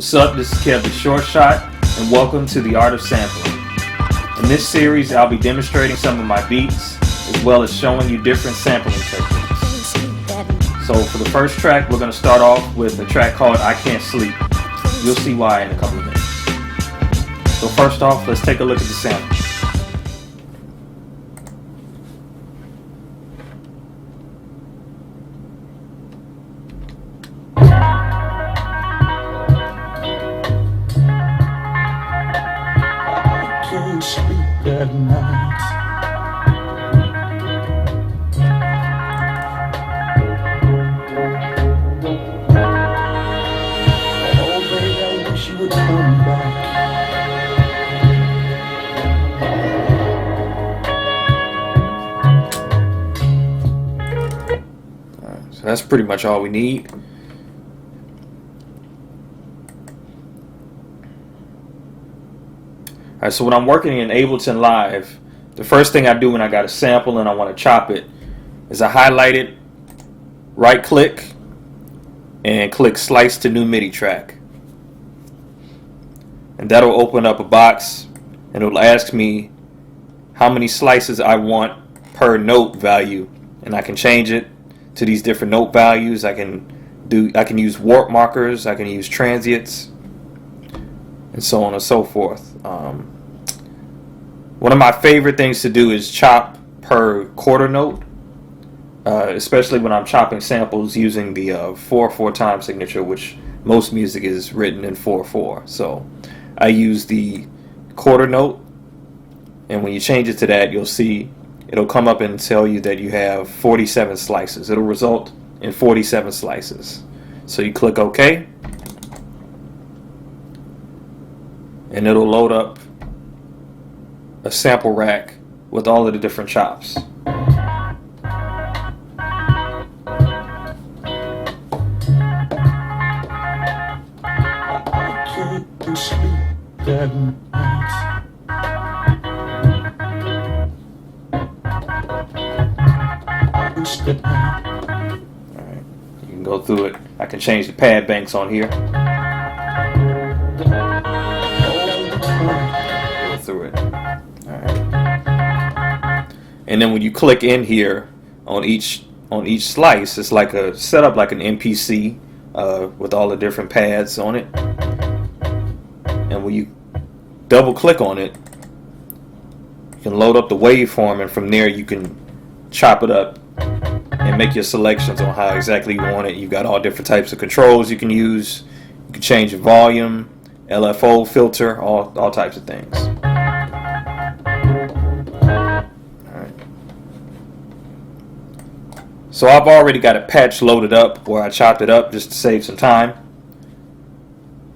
What's up, this is Kev the Short Shot, and welcome to the Art of Sampling. In this series, I'll be demonstrating some of my beats, as well as showing you different sampling techniques. So for the first track, we're going to start off with a track called I Can't Sleep. You'll see why in a couple of minutes. So first off, let's take a look at the sample. Sleep at night. Oh, baby, I wish you would come back. So that's pretty much all we need. Alright, so when I'm working in Ableton Live, the first thing I do when I got a sample and I want to chop it is I highlight it, right click, and click Slice to New MIDI Track. And that'll open up a box and it'll ask me how many slices I want per note value. And I can change it to these different note values. I can use warp markers, I can use transients, and so on and so forth. One of my favorite things to do is chop per quarter note, especially when I'm chopping samples using the 4/4 time signature, which most music is written in 4/4. So I use the quarter note, and when you change it to that, you'll see it'll come up and tell you that you have 47 slices. It'll result in 47 slices. So you click OK, and it'll load up a sample rack with all of the different chops. Can't sleep that night. Alright, you can go through it. I can change the pad banks on here. Go through it. And then when you click in here on each slice, it's like a setup like an MPC with all the different pads on it. And when you double click on it, you can load up the waveform, and from there you can chop it up and make your selections on how exactly you want it. You've got all different types of controls you can use. You can change the volume, LFO filter, all types of things. So I've already got a patch loaded up where I chopped it up just to save some time.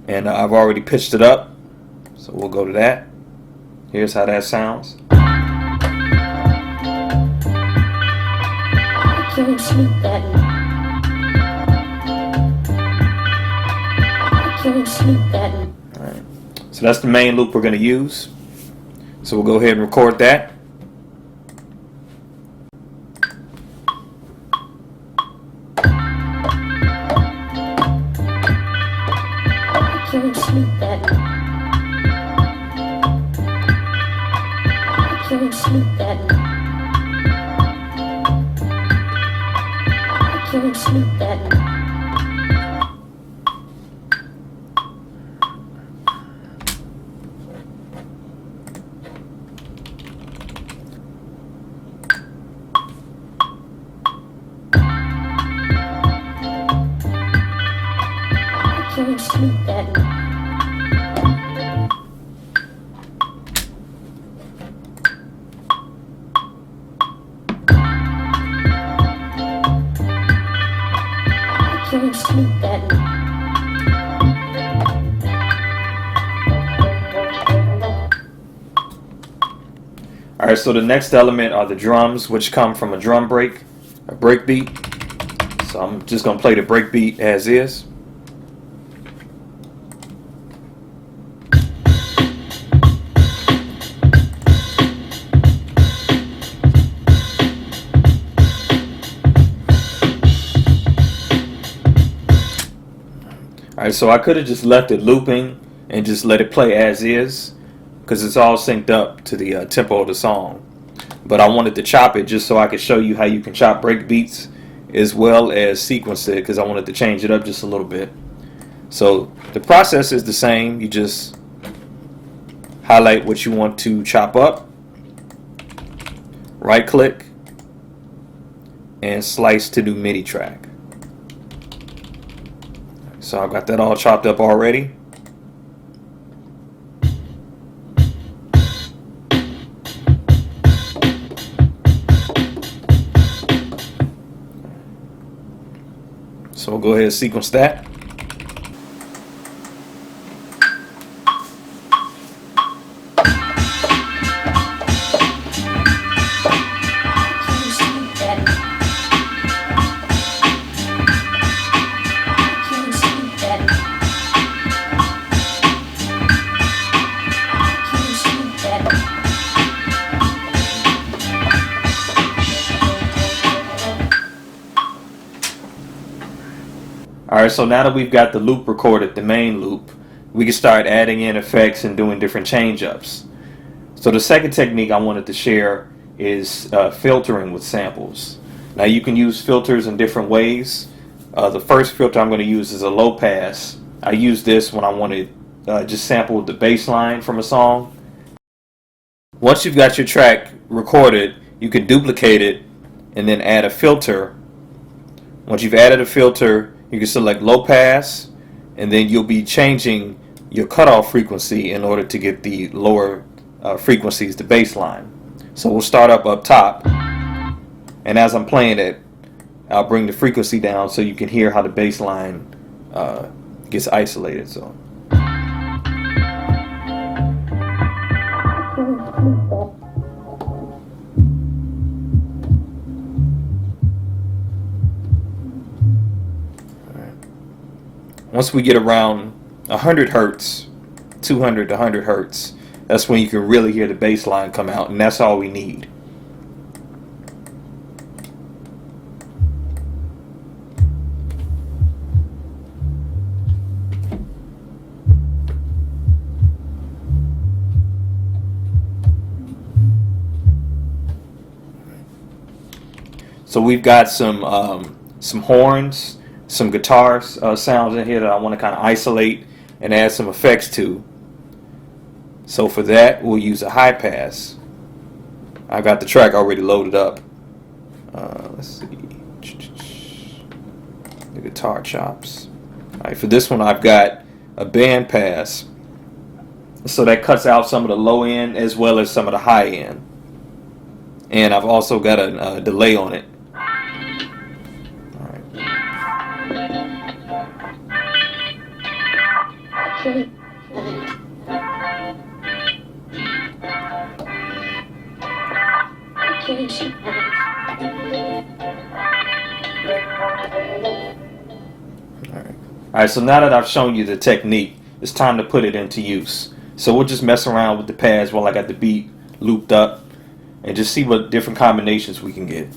And I've already pitched it up. So we'll go to that. Here's how that sounds. I can't sleep that night. I can't sleep that night. Alright. So that's the main loop we're going to use. So we'll go ahead and record that. Can't sleep that night. I can't sleep that night. I can't sleep that night. I can't sleep that night. Can't sleep that night. Alright, so the next element are the drums, which come from a drum break, a break beat. So I'm just going to play the break beat as is. Alright, so I could have just left it looping and just let it play as is, because it's all synced up to the tempo of the song. But I wanted to chop it just so I could show you how you can chop break beats as well as sequence it, because I wanted to change it up just a little bit. So the process is the same. You just highlight what you want to chop up, right click, and slice to new MIDI track. So I've got that all chopped up already. So we'll go ahead and sequence that. Alright, so now that we've got the loop recorded, the main loop, we can start adding in effects and doing different change-ups. So the second technique I wanted to share is filtering with samples. Now you can use filters in different ways. The first filter I'm going to use is a low pass. I use this when I want to just sample the bass line from a song. Once you've got your track recorded, you can duplicate it and then add a filter. Once you've added a filter, you can select low pass, and then you'll be changing your cutoff frequency in order to get the lower frequencies, the bass line. So we'll start up top, and as I'm playing it, I'll bring the frequency down so you can hear how the bass line gets isolated. So. Once we get around 100 hertz, 200 to 100 hertz, that's when you can really hear the bass line come out, and that's all we need. So we've got some horns, some guitar sounds in here that I want to kind of isolate and add some effects to. So for that, we'll use a high pass. I got the track already loaded up. Let's see, the guitar chops. All right, for this one, I've got a band pass, so that cuts out some of the low end as well as some of the high end. And I've also got a delay on it. Alright, so now that I've shown you the technique, it's time to put it into use. So we'll just mess around with the pads while I got the beat looped up and just see what different combinations we can get.